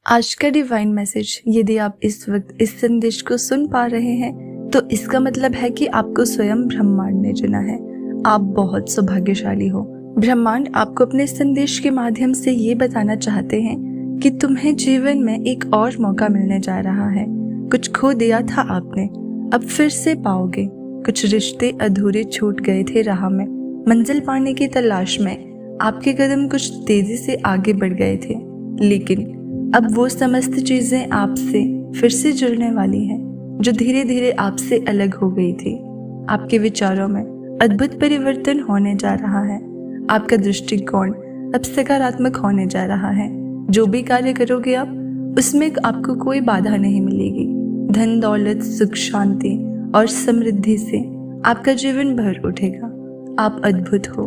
आज का divine message, यदि आप इस वक्त इस संदेश को सुन पा रहे हैं तो इसका मतलब है कि आपको स्वयं ब्रह्मांड ने चुना है। आप बहुत सौभाग्यशाली हो। ब्रह्मांड आपको अपने संदेश के माध्यम से ये बताना चाहते हैं कि तुम्हें जीवन में एक और मौका मिलने जा रहा है। कुछ खो दिया था आपने, अब फिर से पाओगे। कुछ रिश्ते अधूरे छूट गए थे राह में। मंजिल पाने की तलाश में आपके कदम कुछ तेजी से आगे बढ़ गए थे, लेकिन अब वो समस्त चीजें आपसे फिर से जुड़ने वाली हैं जो धीरे धीरे आपसे अलग हो गई थी। आपके विचारों में अद्भुत परिवर्तन होने जा रहा है। आपका दृष्टिकोण अब सकारात्मक होने जा रहा है। जो भी कार्य करोगे आप, उसमें आपको कोई बाधा नहीं मिलेगी। धन दौलत, सुख, शांति और समृद्धि से आपका जीवन भर उठेगा। आप अद्भुत हो।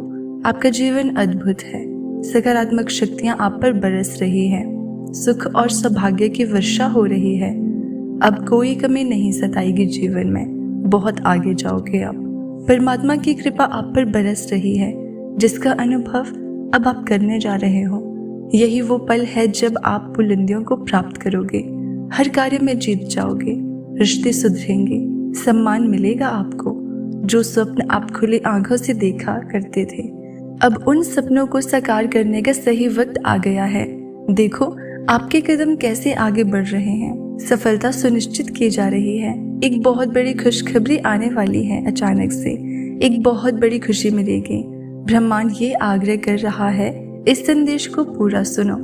आपका जीवन अद्भुत है। सकारात्मक शक्तियां आप पर बरस रही हैं। सुख और सौभाग्य की वर्षा हो रही है। अब कोई कमी नहीं सताएगी जीवन में। बहुत आगे जाओगे आप। परमात्मा की कृपा आप पर बरस रही है, जिसका अनुभव अब आप करने जा रहे हो। यही वो पल है जब आप बुलंदियों को प्राप्त करोगे। हर कार्य में जीत जाओगे। रिश्ते सुधरेंगे। सम्मान मिलेगा आपको। जो स्वप्न आप खुली आंखों से देखा करते थे, अब उन सपनों को साकार करने का सही वक्त आ गया है। देखो आपके कदम कैसे आगे बढ़ रहे हैं। सफलता सुनिश्चित की जा रही है। एक बहुत बड़ी खुशखबरी आने वाली है। अचानक से एक बहुत बड़ी खुशी मिलेगी। ब्रह्मांड ये आग्रह कर रहा है, इस संदेश को पूरा सुनो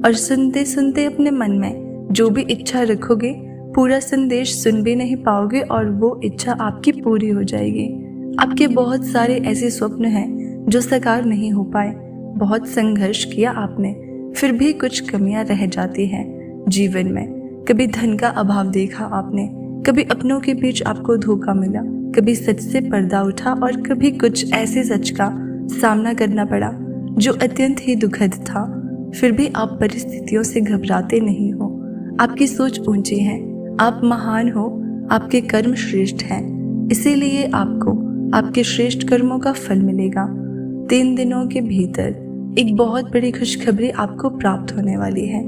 और सुनते सुनते अपने मन में जो भी इच्छा रखोगे, पूरा संदेश सुन भी नहीं पाओगे और वो इच्छा आपकी पूरी हो जाएगी। आपके बहुत सारे ऐसे स्वप्न हैं जो साकार नहीं हो पाए। बहुत संघर्ष किया आपने, फिर भी कुछ कमियां रह जाती हैं जीवन में। कभी धन का अभाव देखा आपने, कभी अपनों के बीच आपको धोखा मिला, कभी सच से पर्दा उठा और कभी कुछ ऐसे सच का सामना करना पड़ा जो अत्यंत ही दुखद था। फिर भी आप परिस्थितियों से घबराते नहीं हो। आपकी सोच ऊंची है। आप महान हो। आपके कर्म श्रेष्ठ हैं, इसीलिए आपको आपके श्रेष्ठ कर्मों का फल मिलेगा। 3 दिनों के भीतर एक बहुत बड़ी खुशखबरी आपको प्राप्त होने वाली है।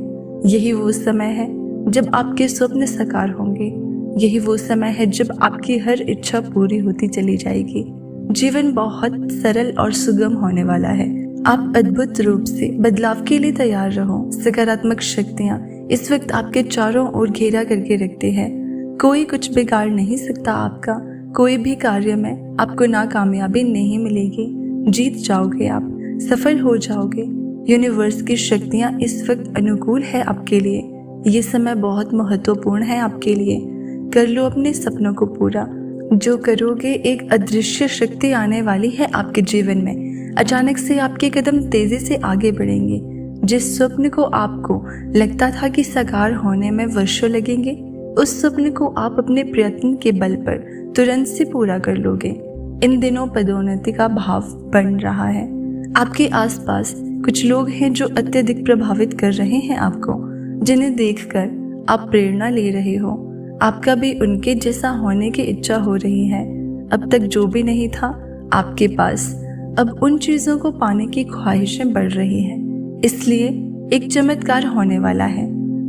यही वो समय है जब आपके स्वप्न साकार होंगे। यही वो समय है जब आपकी हर इच्छा पूरी होती चली जाएगी। जीवन बहुत सरल और सुगम होने वाला है। आप अद्भुत रूप से बदलाव के लिए तैयार रहो। सकारात्मक शक्तियां इस वक्त आपके चारों ओर घेरा करके रखते हैं। कोई कुछ बिगाड़ नहीं सकता आपका। कोई भी कार्य में आपको नाकामयाबी नहीं मिलेगी। जीत जाओगे आप, सफल हो जाओगे। यूनिवर्स की शक्तियां इस वक्त अनुकूल है आपके लिए। ये समय बहुत महत्वपूर्ण है आपके लिए। कर लो अपने सपनों को पूरा। जो करोगे, एक अदृश्य शक्ति आने वाली है आपके जीवन में। अचानक से आपके कदम तेजी से आगे बढ़ेंगे। जिस स्वप्न को आपको लगता था कि साकार होने में वर्षों लगेंगे, उस स्वप्न को आप अपने प्रयत्न के बल पर तुरंत से पूरा कर लोगे। इन दिनों पदोन्नति का भाव बन रहा है। आपके आसपास कुछ लोग हैं जो अत्यधिक प्रभावित कर रहे हैं आपको, जिन्हें देखकर आप प्रेरणा ले रहे हो। आपका भी उनके जैसा होने की इच्छा हो रही है। अब तक जो भी नहीं था आपके पास, अब उन चीजों को पाने की ख्वाहिशें बढ़ रही हैं। इसलिए एक चमत्कार होने वाला है।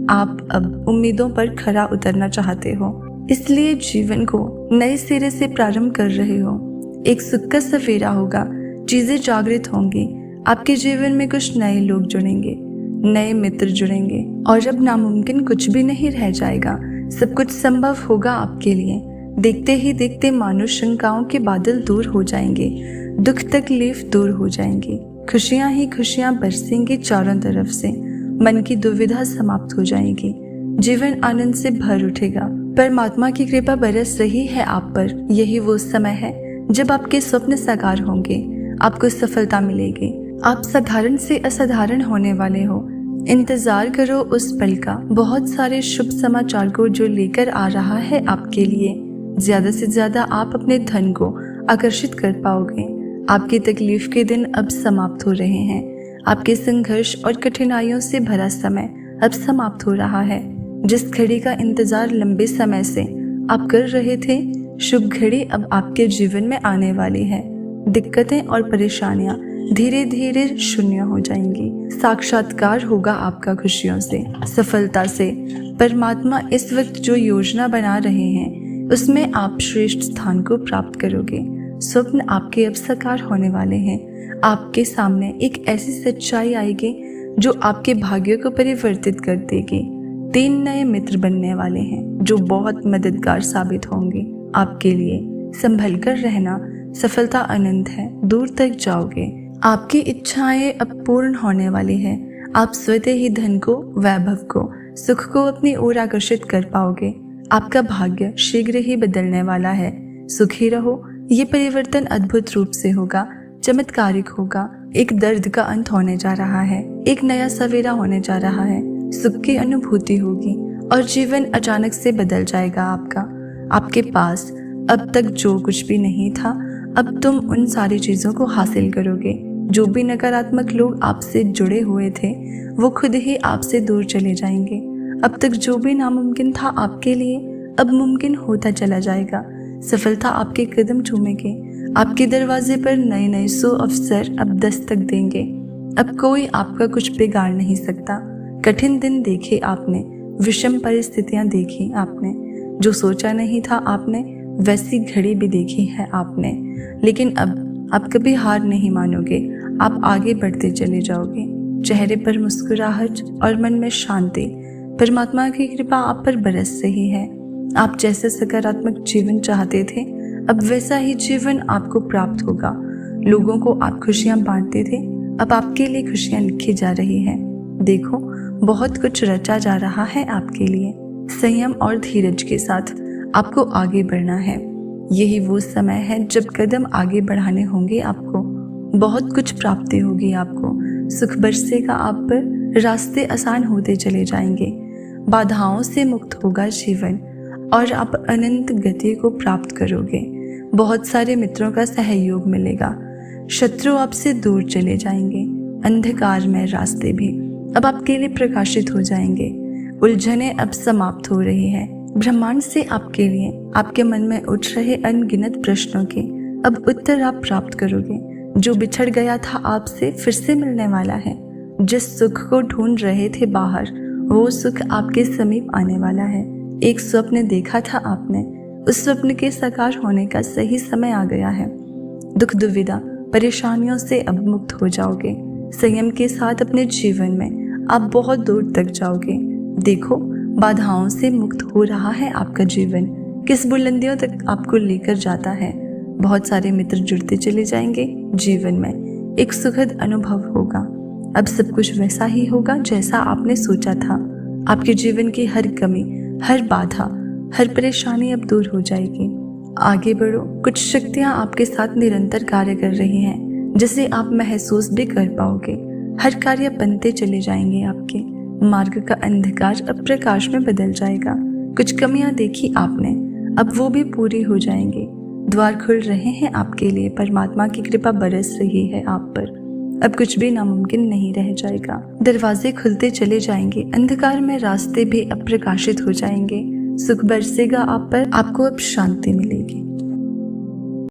आप अब उम्मीदों पर खरा उतरना चाहते हो, इसलिए जीवन को नए सिरे से प्रारंभ कर रहे हो। एक सुख का सवेरा होगा। चीजें जागृत होंगी। आपके जीवन में कुछ नए लोग जुड़ेंगे, नए मित्र जुड़ेंगे और अब नामुमकिन कुछ भी नहीं रह जाएगा। सब कुछ संभव होगा आपके लिए। देखते ही देखते मानो शंकाओं के बादल दूर हो जाएंगे। दुख तकलीफ दूर हो जाएंगी। खुशियां ही खुशियां बरसेंगी चारों तरफ से। मन की दुविधा समाप्त हो जाएगी। जीवन आनंद से भर उठेगा। परमात्मा की कृपा बरस रही है आप पर। यही वो समय है जब आपके स्वप्न साकार होंगे। आपको सफलता मिलेगी। आप साधारण से असाधारण होने वाले हो। इंतजार करो उस पल का, बहुत सारे शुभ समाचार को जो लेकर आ रहा है आपके लिए। ज्यादा से ज्यादा आप अपने धन को आकर्षित कर पाओगे। आपकी तकलीफ के दिन अब समाप्त हो रहे हैं। आपके संघर्ष और कठिनाइयों से भरा समय अब समाप्त हो रहा है। जिस घड़ी का इंतजार लंबे समय से आप कर रहे थे, शुभ घड़ी अब आपके जीवन में आने वाली है। दिक्कतें और परेशानियां धीरे धीरे शून्य हो जाएंगी। साक्षात्कार होगा आपका खुशियों से, सफलता से। परमात्मा इस वक्त जो योजना बना रहे हैं उसमें आप श्रेष्ठ स्थान को प्राप्त करोगे। स्वप्न आपके अब साकार होने वाले हैं। आपके सामने एक ऐसी सच्चाई आएगी जो आपके भाग्य को परिवर्तित कर देगी। 3 नए मित्र बनने वाले हैं जो बहुत मददगार साबित होंगे आपके लिए। संभल कर रहना, सफलता अनंत है, दूर तक जाओगे। आपकी इच्छाएं अब पूर्ण होने वाली है। आप स्वतः ही धन को, वैभव को, सुख को अपनी ओर आकर्षित कर पाओगे। आपका भाग्य शीघ्र ही बदलने वाला है। सुखी रहो। ये परिवर्तन अद्भुत रूप से होगा, चमत्कारिक होगा। एक दर्द का अंत होने जा रहा है, एक नया सवेरा होने जा रहा है। सुख की अनुभूति होगी और जीवन अचानक से बदल जाएगा आपका। आपके पास अब तक जो कुछ भी नहीं था, अब तुम उन सारी चीजों को हासिल करोगे। जो भी नकारात्मक लोग आपसे जुड़े हुए थे वो खुद ही आपसे दूर चले जाएंगे। अब तक जो भी नामुमकिन था आपके लिए अब मुमकिन होता चला जाएगा। सफलता आपके कदम चूमेगे। आपके दरवाजे पर नए नए अवसर अब दस्तक देंगे। अब कोई आपका कुछ बिगाड़ नहीं सकता। कठिन दिन देखे आपने, विषम परिस्थितियां देखी आपने, जो सोचा नहीं था आपने वैसी घड़ी भी देखी है आपने। लेकिन अब आप कभी हार नहीं मानोगे। आप आगे बढ़ते चले जाओगे। चेहरे पर मुस्कुराहट और मन में शांति। परमात्मा की कृपा आप पर बरस रही है। आप जैसे सकारात्मक जीवन चाहते थे अब वैसा ही जीवन आपको प्राप्त होगा। लोगों को आप खुशियां बांटते थे, अब आपके लिए खुशियां लिखी जा रही हैं। देखो, बहुत कुछ रचा जा रहा है आपके लिए। संयम और धीरज के साथ आपको आगे बढ़ना है। यही वो समय है जब कदम आगे बढ़ाने होंगे आपको। बहुत कुछ प्राप्ति होगी आपको। सुख बरसेगा आप पर, रास्ते आसान होते चले जाएंगे। बाधाओं से मुक्त होगा जीवन और आप अनंत गति को प्राप्त करोगे। बहुत सारे मित्रों का सहयोग मिलेगा। शत्रु आपसे दूर चले जाएंगे। अंधकार में रास्ते भी अब आपके लिए प्रकाशित हो जाएंगे। उलझने अब समाप्त हो रही है। ब्रह्मांड से आपके लिए आपके मन में उठ रहे अनगिनत प्रश्नों के अब उत्तर आप प्राप्त करोगे। जो बिछड़ गया था आपसे फिर से मिलने वाला है। जिस सुख को ढूंढ रहे थे बाहर, वो सुख आपके समीप आने वाला है। एक स्वप्न देखा था आपने, उस स्वप्न के साकार होने का सही समय आ गया है। दुख दुविधा परेशानियों से अब मुक्त हो जाओगे। संयम के साथ अपने जीवन में आप बहुत दूर तक जाओगे। देखो, बाधाओं से मुक्त हो रहा है आपका जीवन। किस बुलंदियों तक आपको लेकर जाता है। बहुत सारे मित्र जुड़ते चले जाएंगे जीवन में। एक सुखद अनुभव होगा। अब सब कुछ वैसा ही होगा जैसा आपने सोचा था। आपके जीवन की हर कमी, हर बाधा, हर परेशानी अब दूर हो जाएगी। आगे बढ़ो। कुछ शक्तियां आपके साथ निरंतर कार्य कर रही हैं, जिसे आप महसूस भी कर पाओगे। हर कार्य बनते चले जाएंगे आपके। मार्ग का अंधकार अब प्रकाश में बदल जाएगा। कुछ कमियां देखी आपने, अब वो भी पूरी हो जाएंगी। द्वार खुल रहे हैं आपके लिए। परमात्मा की कृपा बरस रही है आप पर। अब कुछ भी नामुमकिन नहीं रह जाएगा। दरवाजे खुलते चले जाएंगे। अंधकार में रास्ते भी अब प्रकाशित हो जाएंगे। सुख बरसेगा आप पर। आपको अब शांति मिलेगी।